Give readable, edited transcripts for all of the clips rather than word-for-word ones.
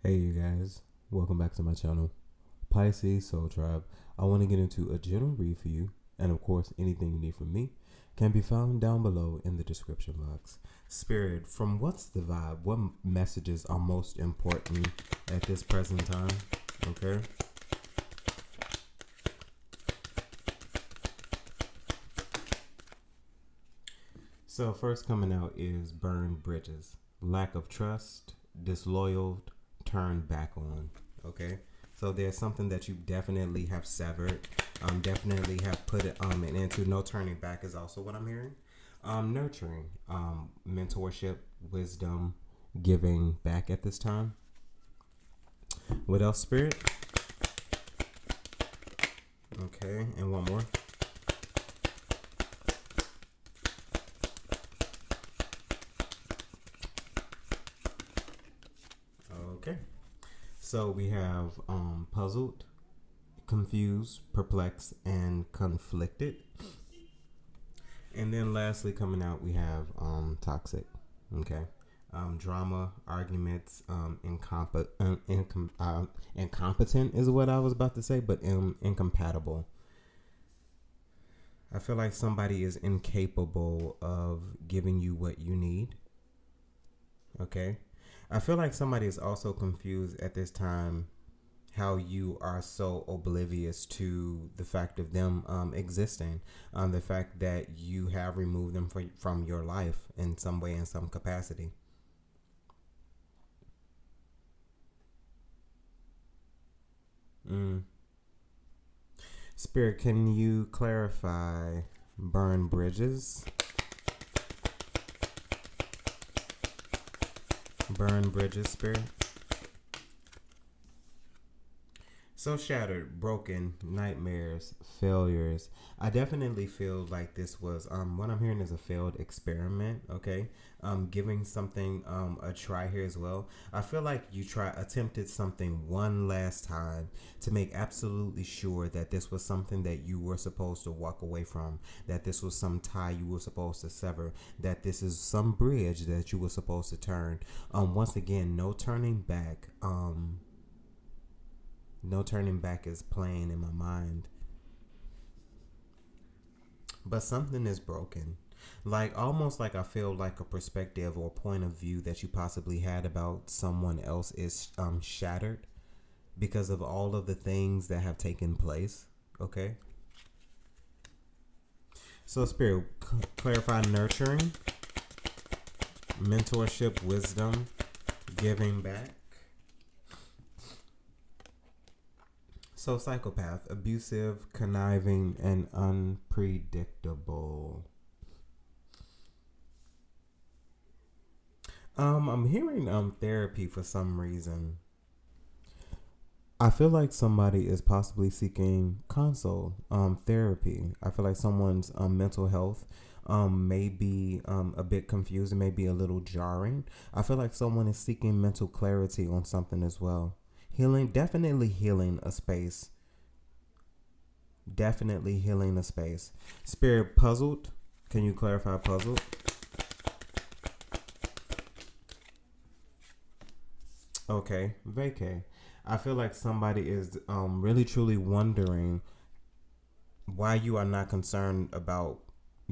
Hey you guys, welcome back to my channel, Pisces Soul Tribe. I want to get into a general read for you, and of course anything you need from me can be found down below in the description box. Spirit, from what's the vibe? What messages are most important at this present time? Okay. So first coming out is burned bridges, lack of trust, disloyal, turned back on. Okay, so there's something that you definitely have severed, definitely have put it and into. No turning back is also what I'm hearing. Nurturing, mentorship, wisdom, giving back at this time. What else, Spirit? Okay, and one more. Okay, so we have puzzled, confused, perplexed, and conflicted. And then lastly coming out we have toxic. Okay. Drama, arguments, incompetent is what I was about to say, but incompatible. I feel like somebody is incapable of giving you what you need. Okay. I feel like somebody is also confused at this time how you are so oblivious to the fact of them existing, the fact that you have removed them from your life in some way, in some capacity. Spirit, can you clarify burn bridges? Burn bridges, Spirit. So shattered, broken, nightmares, failures. I definitely feel like this was what I'm hearing is a failed experiment. Okay, giving something a try here as well. I feel like you attempted something one last time to make absolutely sure that this was something that you were supposed to walk away from, that this was some tie you were supposed to sever, that this is some bridge that you were supposed to turn. Once again, no turning back. No turning back is playing in my mind. But something is broken. Like almost like I feel like a perspective or point of view that you possibly had about someone else is shattered because of all of the things that have taken place. Okay. So Spirit, clarify nurturing, mentorship, wisdom, giving back. So psychopath, abusive, conniving, and unpredictable. I'm hearing therapy for some reason. I feel like somebody is possibly seeking console, therapy. I feel like someone's mental health may be a bit confused, may be a little jarring. I feel like someone is seeking mental clarity on something as well. Healing, definitely healing a space. Definitely healing a space. Spirit, puzzled. Can you clarify puzzled? Okay, vacay. I feel like somebody is really truly wondering why you are not concerned about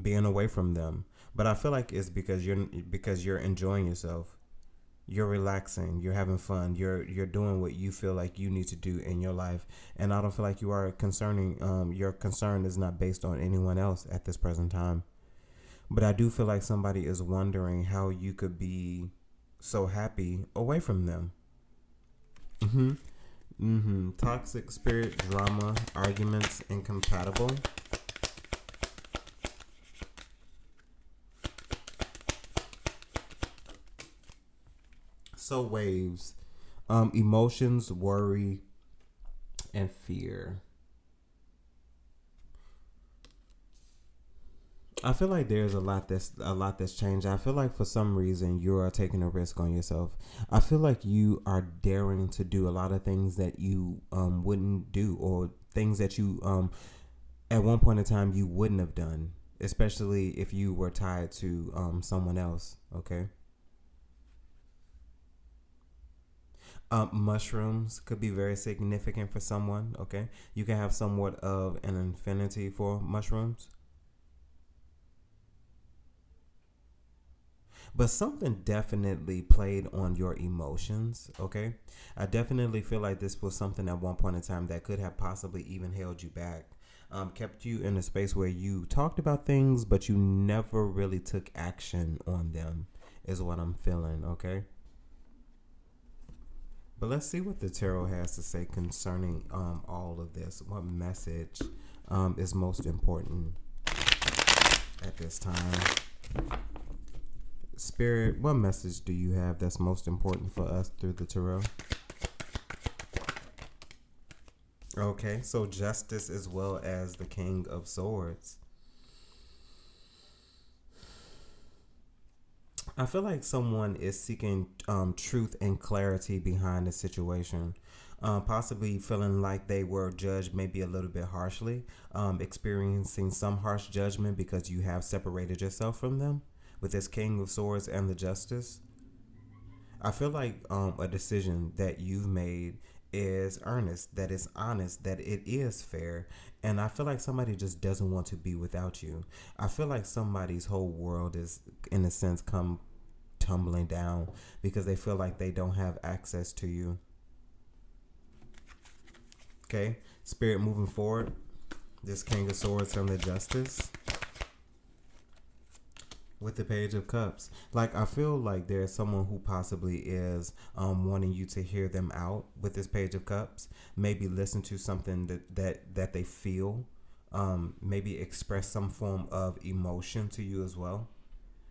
being away from them. But I feel like it's because you're enjoying yourself. You're relaxing, you're having fun, you're doing what you feel like you need to do in your life, and I don't feel like you are concerning your concern is not based on anyone else at this present time. But I do feel like somebody is wondering how you could be so happy away from them. Toxic, spirit, drama, arguments, incompatible. So waves, emotions, worry, and fear. I feel like there's a lot that's changed. I feel like for some reason you are taking a risk on yourself. I feel like you are daring to do a lot of things that you wouldn't do, or things that you at one point in time you wouldn't have done, especially if you were tied to someone else. Okay. Mushrooms could be very significant for someone. Okay, you can have somewhat of an affinity for mushrooms, but something definitely played on your emotions. Okay, I definitely feel like this was something at one point in time that could have possibly even held you back. Kept you in a space where you talked about things, but you never really took action on them, is what I'm feeling. Okay, but let's see what the tarot has to say concerning all of this. What message is most important at this time? Spirit, what message do you have that's most important for us through the tarot? Okay, so justice as well as the King of Swords. I feel like someone is seeking truth and clarity behind the situation. Possibly feeling like they were judged maybe a little bit harshly, experiencing some harsh judgment because you have separated yourself from them with this King of Swords and the Justice. I feel like a decision that you've made is earnest, that is honest, that it is fair. And I feel like somebody just doesn't want to be without you. I feel like somebody's whole world is, in a sense, come tumbling down because they feel like they don't have access to you. Okay, Spirit, moving forward, this King of Swords and the Justice with the Page of Cups. Like, I feel like there's someone who possibly is wanting you to hear them out with this Page of Cups. Maybe listen to something that they feel. Maybe express some form of emotion to you as well.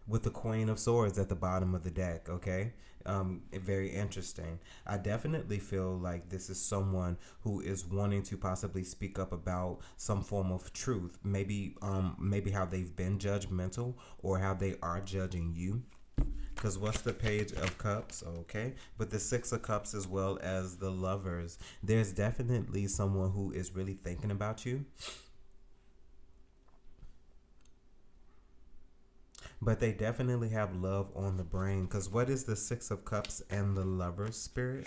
With the Queen of Swords at the bottom of the deck, okay? Very interesting. I definitely feel like this is someone who is wanting to possibly speak up about some form of truth. Maybe how they've been judgmental or how they are judging you. Because what's the Page of Cups? Okay. But the Six of Cups as well as the Lovers. There's definitely someone who is really thinking about you. But they definitely have love on the brain. Because what is the Six of Cups and the Lover's, Spirit?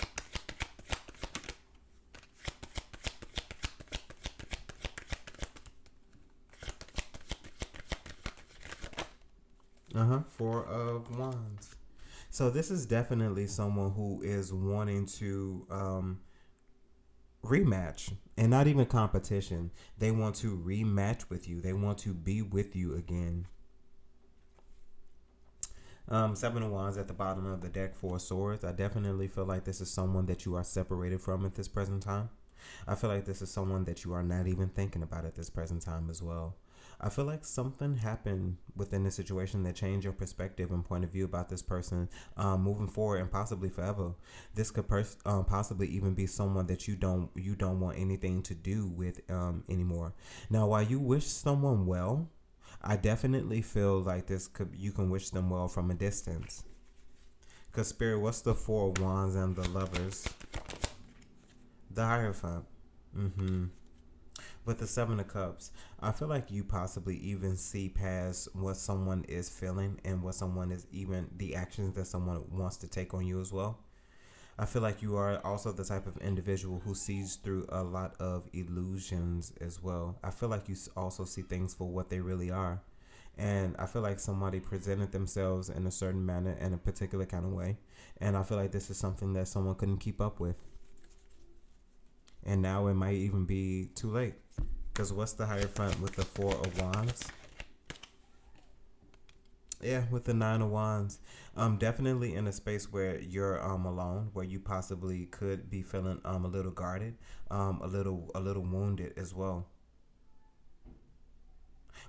Four of Wands. So this is definitely someone who is wanting to rematch, and not even competition. They want to rematch with you. They want to be with you again. Seven of Wands at the bottom of the deck, Four of Swords. I definitely feel like this is someone that you are separated from at this present time. I feel like this is someone that you are not even thinking about at this present time as well. I feel like something happened within the situation that changed your perspective and point of view about this person moving forward and possibly forever. This could possibly even be someone that you don't want anything to do with anymore. Now, while you wish someone well, I definitely feel like you can wish them well from a distance. Because Spirit, what's the Four of Wands and the Lovers? The Hierophant. With the Seven of Cups, I feel like you possibly even see past what someone is feeling and what someone is, even the actions that someone wants to take on you as well. I feel like you are also the type of individual who sees through a lot of illusions as well. I feel like you also see things for what they really are. And I feel like somebody presented themselves in a certain manner in a particular kind of way. And I feel like this is something that someone couldn't keep up with. And now it might even be too late. Because what's the Hierophant with the Four of Wands? Yeah, with the Nine of Wands. Definitely in a space where you're alone, where you possibly could be feeling a little guarded, a little wounded as well.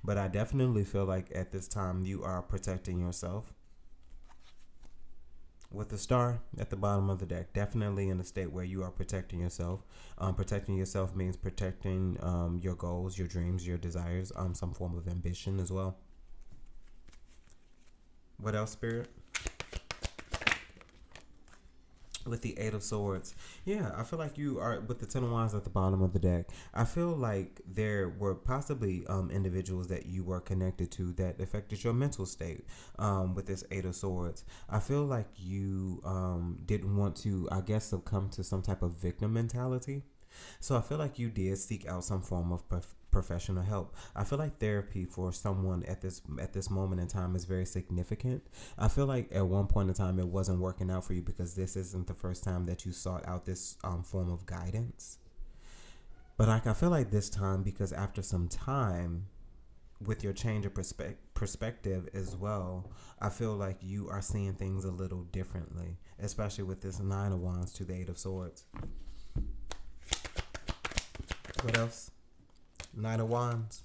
But I definitely feel like at this time you are protecting yourself. With the Star at the bottom of the deck, definitely in a state where you are protecting yourself. Protecting yourself means protecting your goals, your dreams, your desires, some form of ambition as well. What else, Spirit? With the Eight of Swords, yeah, I feel like you are with the Ten of Wands at the bottom of the deck. I feel like there were possibly individuals that you were connected to that affected your mental state. With this Eight of Swords, I feel like you didn't want to, I guess, succumb to some type of victim mentality. So I feel like you did seek out some form of professional help. I feel like therapy for someone at this moment in time is very significant. I feel like at one point in time it wasn't working out for you because this isn't the first time that you sought out this form of guidance. But like I feel like this time, because after some time with your change of perspective as well, I feel like you are seeing things a little differently, especially with this Nine of Wands to the Eight of Swords. What else? Knight of Wands.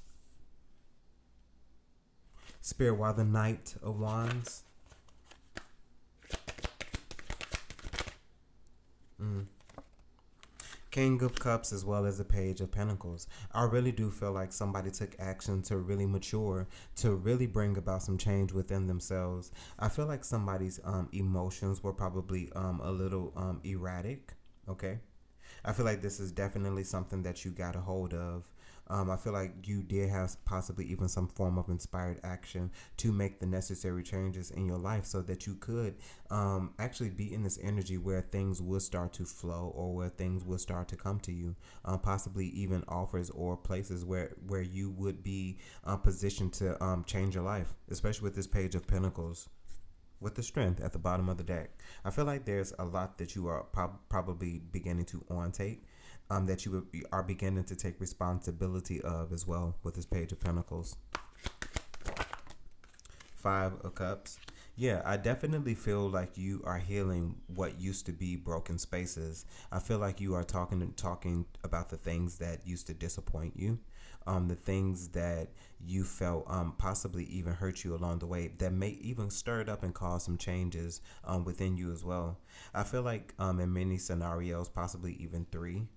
Spirit, why the Knight of Wands? King of Cups as well as the Page of Pentacles. I really do feel like somebody took action to really mature, to really bring about some change within themselves. I feel like somebody's emotions were probably a little erratic. Okay. I feel like this is definitely something that you got a hold of. I feel like you did have possibly even some form of inspired action to make the necessary changes in your life so that you could actually be in this energy where things would start to flow or where things would start to come to you. Possibly even offers or places where you would be positioned to change your life, especially with this Page of Pentacles. With the Strength at the bottom of the deck, I feel like there's a lot that you are probably beginning to take, that you are beginning to take responsibility of as well with this Page of Pentacles. Five of Cups. Yeah, I definitely feel like you are healing what used to be broken spaces. I feel like you are talking about the things that used to disappoint you, the things that you felt possibly even hurt you along the way, that may even stir it up and cause some changes within you as well. I feel like in many scenarios, possibly even three,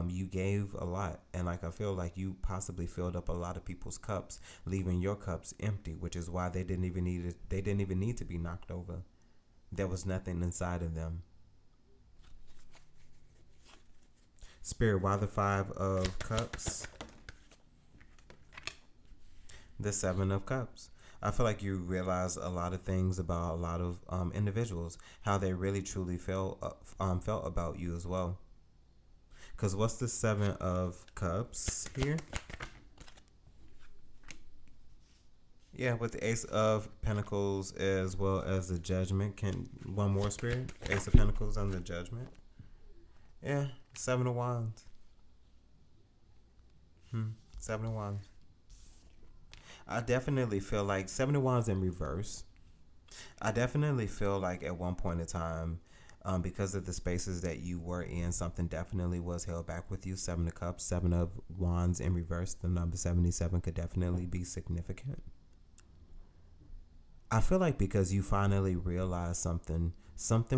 you gave a lot, and like I feel like you possibly filled up a lot of people's cups, leaving your cups empty, which is why they didn't even need to be knocked over. There was nothing inside of them. Spirit, why the Five of Cups? The Seven of Cups. I feel like you realize a lot of things about a lot of individuals, how they really truly felt about you as well. Because what's the Seven of Cups here? Yeah, with the Ace of Pentacles as well as the Judgment. Can one more, Spirit? Ace of Pentacles and the Judgment. Yeah, Seven of Wands. Seven of Wands. I definitely feel like Seven of Wands in reverse. I definitely feel like at one point in time, because of the spaces that you were in, something definitely was held back with you. Seven of Cups, Seven of Wands in reverse. The number 77 could definitely be significant. I feel like because you finally realized something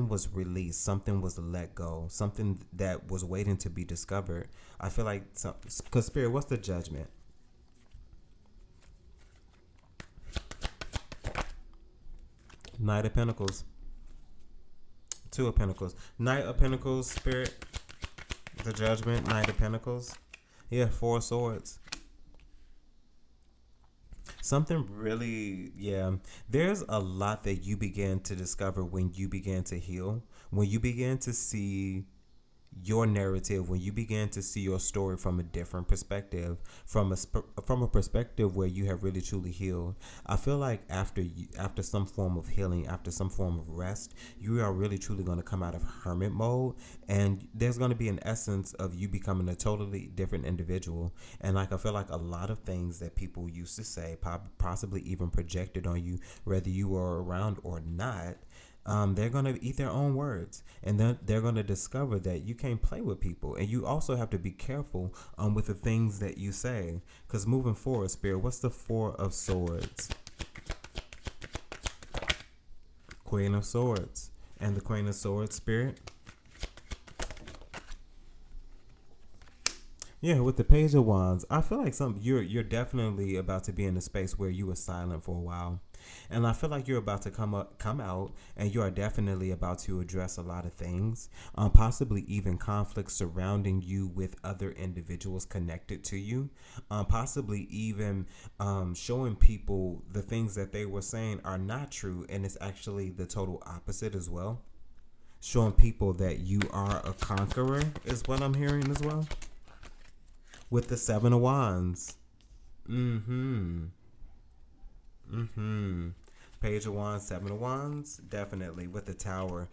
was released, something was let go, something that was waiting to be discovered. I feel like, because Spirit, what's the Judgment? Knight of Pentacles. Two of Pentacles. Knight of Pentacles, Spirit. The Judgment, Knight of Pentacles. Yeah, Four of Swords. Something really, yeah. There's a lot that you began to discover when you began to heal. When you began to see your narrative, when you began to see your story from a different perspective, from a perspective where you have really truly healed. I feel like after some form of healing, after some form of rest, you are really truly going to come out of hermit mode, and there's going to be an essence of you becoming a totally different individual. And like I feel like a lot of things that people used to say, possibly even projected on you, whether you were around or not, they're going to eat their own words, and then they're going to discover that you can't play with people, and you also have to be careful with the things that you say, because moving forward, Spirit, what's the Four of Swords? Queen of Swords and the Queen of Swords, Spirit. Yeah, with the Page of Wands, I feel like you're definitely about to be in a space where you were silent for a while. And I feel like you're about to come out, and you are definitely about to address a lot of things, possibly even conflicts surrounding you with other individuals connected to you, possibly even showing people the things that they were saying are not true, and it's actually the total opposite as well. Showing people that you are a conqueror is what I'm hearing as well. With the Seven of Wands. Mm-hmm. Mm-hmm. Page of Wands, Seven of Wands, definitely. With the Tower,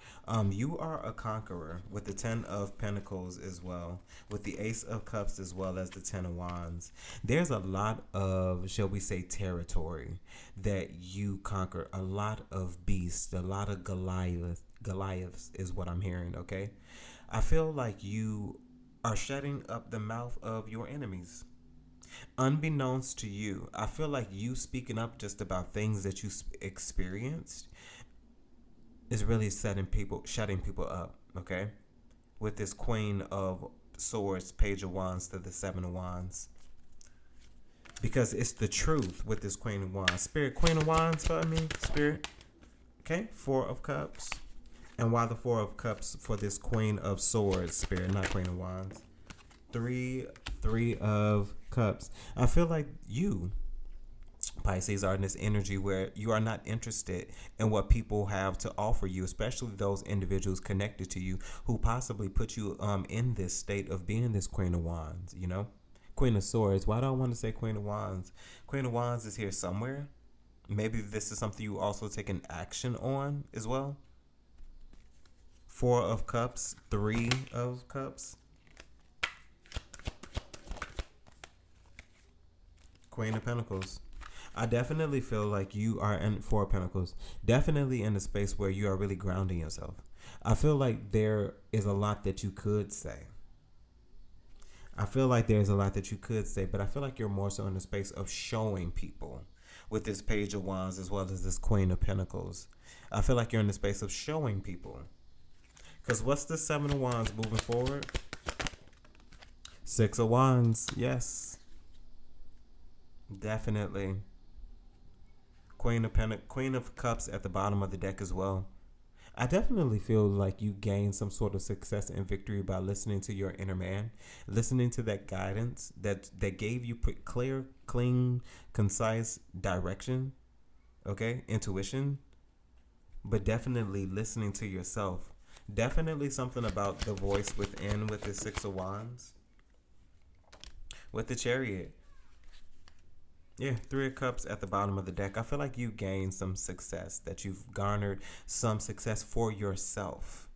you are a conqueror. With the Ten of Pentacles as well, with the Ace of Cups as well as the Ten of Wands. There's a lot of, shall we say, territory that you conquer. A lot of beasts, a lot of Goliaths is what I'm hearing. Okay, I feel like you are shutting up the mouth of your enemies. Unbeknownst to you, I feel like you speaking up just about things that you experienced is really shutting people up, okay? With this Queen of Swords, Page of Wands to the Seven of Wands. Because it's the truth with this Queen of Wands. Spirit, Queen of Wands for me, Spirit. Okay, Four of Cups. And why the Four of Cups for this Queen of Swords, Spirit, not Queen of Wands? Three of Cups. I feel like you, Pisces, are in this energy where you are not interested in what people have to offer you, especially those individuals connected to you who possibly put you in this state of being this Queen of Wands, you know? Queen of Swords. Why do I want to say Queen of Wands? Queen of Wands is here somewhere. Maybe this is something you also take an action on as well. Four of Cups, Three of Cups. Queen of Pentacles. I definitely feel like you are in Four of Pentacles. Definitely in a space where you are really grounding yourself. I feel like there is a lot that you could say. But I feel like you're more so in the space of showing people with this Page of Wands as well as this Queen of Pentacles. I feel like you're in the space of showing people. Because what's the Seven of Wands moving forward? Six of Wands. Yes. Definitely. Queen of Cups at the bottom of the deck as well. I definitely feel like you gained some sort of success and victory by listening to your inner man, listening to that guidance that gave you clear, clean, concise direction, okay, intuition, but definitely listening to yourself. Definitely something about the voice within with the Six of Wands, with the Chariot. Yeah, Three of Cups at the bottom of the deck. I feel like you gained some success, that you've garnered some success for yourself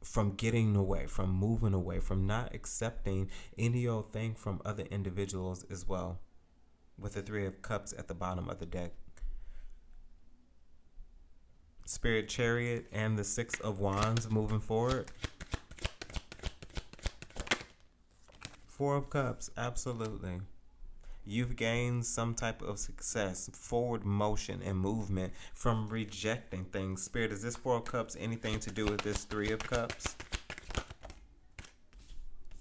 from getting away, from moving away, from not accepting any old thing from other individuals as well. With the Three of Cups at the bottom of the deck. Spirit, Chariot, and the Six of Wands moving forward. Four of Cups, absolutely. You've gained some type of success, forward motion and movement from rejecting things. Spirit, is this Four of Cups anything to do with this Three of Cups?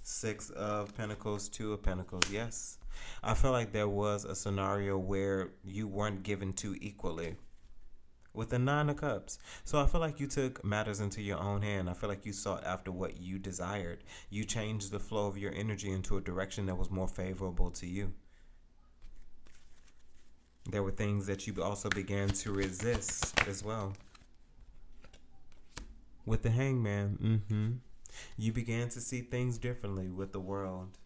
Six of Pentacles, Two of Pentacles, yes. I feel like there was a scenario where you weren't given to equally. With the Nine of Cups. So I feel like you took matters into your own hand. I feel like you sought after what you desired. You changed the flow of your energy into a direction that was more favorable to you. There were things that you also began to resist as well. With the Hangman, you began to see things differently with the world.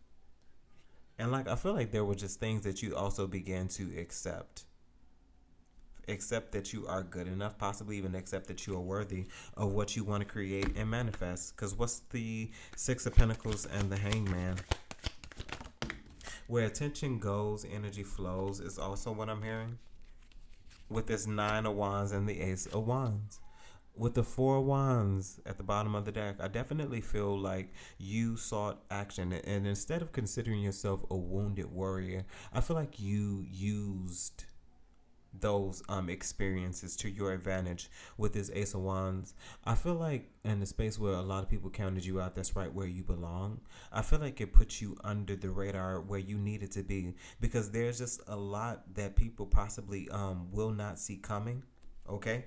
And I feel like there were just things that you also began to accept. Accept that you are good enough, possibly even accept that you are worthy of what you want to create and manifest. Because what's the Six of Pentacles and the Hangman? Where attention goes, energy flows is also what I'm hearing. With this Nine of Wands and the Ace of Wands. With the Four of Wands at the bottom of the deck, I definitely feel like you sought action. And instead of considering yourself a wounded warrior, I feel like you used those experiences to your advantage with this Ace of Wands. I feel like in the space where a lot of people counted you out, that's right where you belong. I feel like it puts you under the radar where you needed to be, because there's just a lot that people possibly will not see coming. Okay?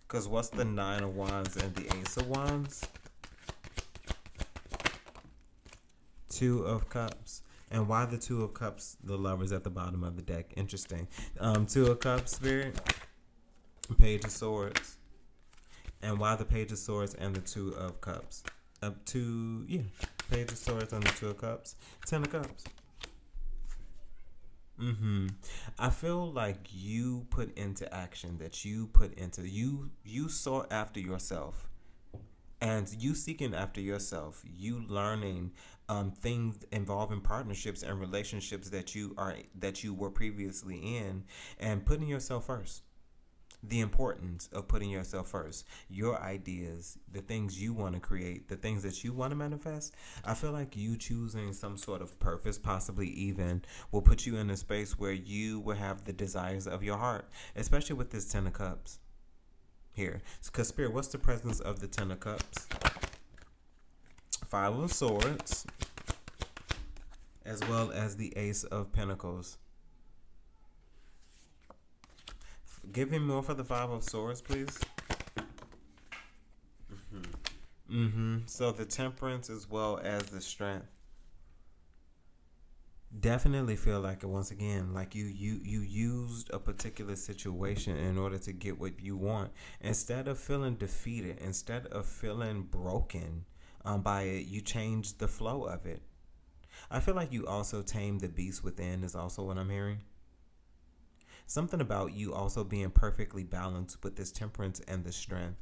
Because what's the Nine of Wands and the Ace of Wands? Two of Cups. And why the Two of Cups? The Lovers at the bottom of the deck. Interesting. Two of Cups, Spirit. Page of Swords. And why the Page of Swords and the Two of Cups? Page of Swords and the Two of Cups. Ten of Cups. I feel like you put into action, that you put into, you sought after yourself. And you seeking after yourself, you learning things involving partnerships and relationships that you were previously in, and putting yourself first. The importance of putting yourself first, your ideas, the things you want to create, the things that you want to manifest. I feel like you choosing some sort of purpose, possibly even, will put you in a space where you will have the desires of your heart, especially with this Ten of Cups here. Because Spirit, what's the presence of the Ten of Cups? Five of Swords, as well as the Ace of Pentacles. Give me more for the Five of Swords, please. So the Temperance as well as the Strength. Definitely feel like it, once again, like you used a particular situation in order to get what you want. Instead of feeling defeated, instead of feeling broken by it, you changed the flow of it. I feel like you also tamed the beast within is also what I'm hearing. Something about you also being perfectly balanced with this Temperance and the Strength.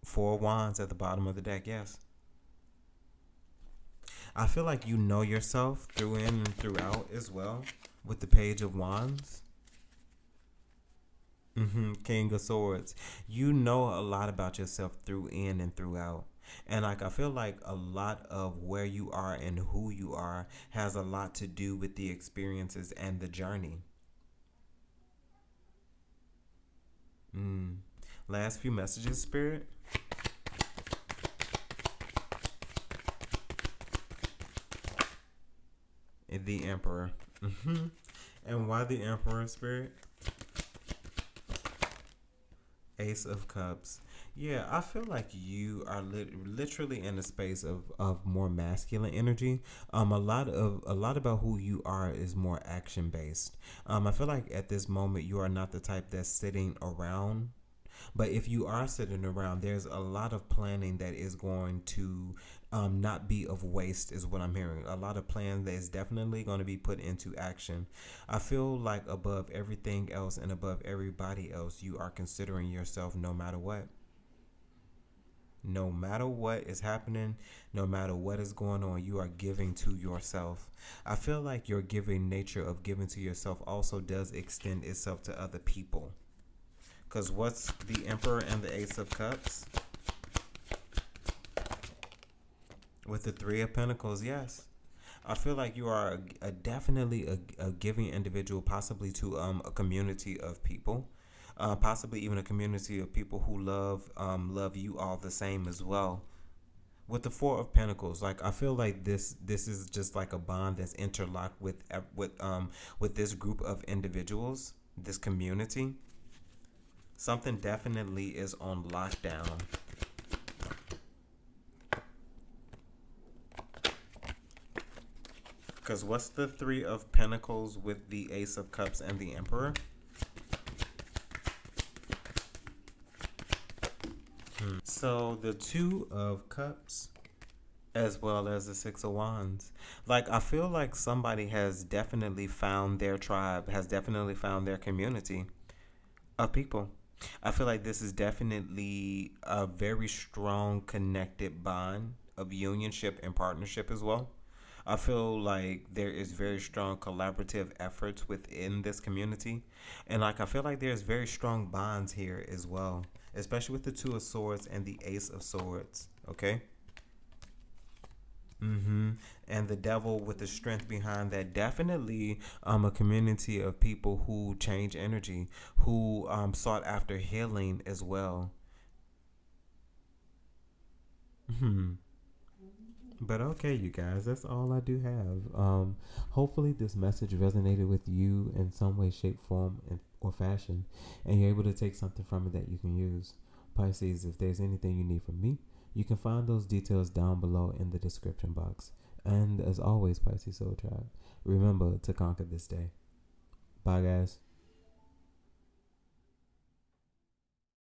Four of Wands at the bottom of the deck, yes. I feel like you know yourself through in and throughout as well with the Page of Wands. King of Swords. You know a lot about yourself through in and throughout. And like I feel like a lot of where you are and who you are has a lot to do with the experiences and the journey. Last few messages, Spirit. The Emperor. And why the Emperor, Spirit? Ace of Cups. Yeah, I feel like you are literally in a space of more masculine energy. A lot about who you are is more action based. I feel like at this moment you are not the type that's sitting around. But if you are sitting around, there's a lot of planning that is going to not be of waste, is what I'm hearing. A lot of plan that is definitely going to be put into action. I feel like above everything else and above everybody else, you are considering yourself no matter what. No matter what is happening, no matter what is going on, you are giving to yourself. I feel like your giving nature of giving to yourself also does extend itself to other people. Because what's the Emperor and the Ace of Cups? With the Three of Pentacles, yes. I feel like you are definitely a giving individual, possibly to a community of people. Possibly even a community of people who love you all the same as well. With the Four of Pentacles, like I feel like this is just like a bond that's interlocked with this group of individuals, this community. Something definitely is on lockdown. Because what's the Three of Pentacles with the Ace of Cups and the Emperor? So the Two of Cups as well as the Six of Wands. Like I feel like somebody has definitely found their tribe, has definitely found their community of people. I feel like this is definitely a very strong connected bond of unionship and partnership as well. I feel like there is very strong collaborative efforts within this community. And like I feel like there's very strong bonds here as well, especially with the Two of Swords and the Ace of Swords. Okay? Mm-hmm. And the devil with the strength behind that, definitely a community of people who change energy, who sought after healing as well. Hmm. But okay, you guys, that's all I do have. Hopefully this message resonated with you in some way, shape, form, or fashion, and you're able to take something from it that you can use. Pisces, if there's anything you need from me, you can find those details down below in the description box. And as always, Pisces Soul Tribe, remember to conquer this day. Bye, guys.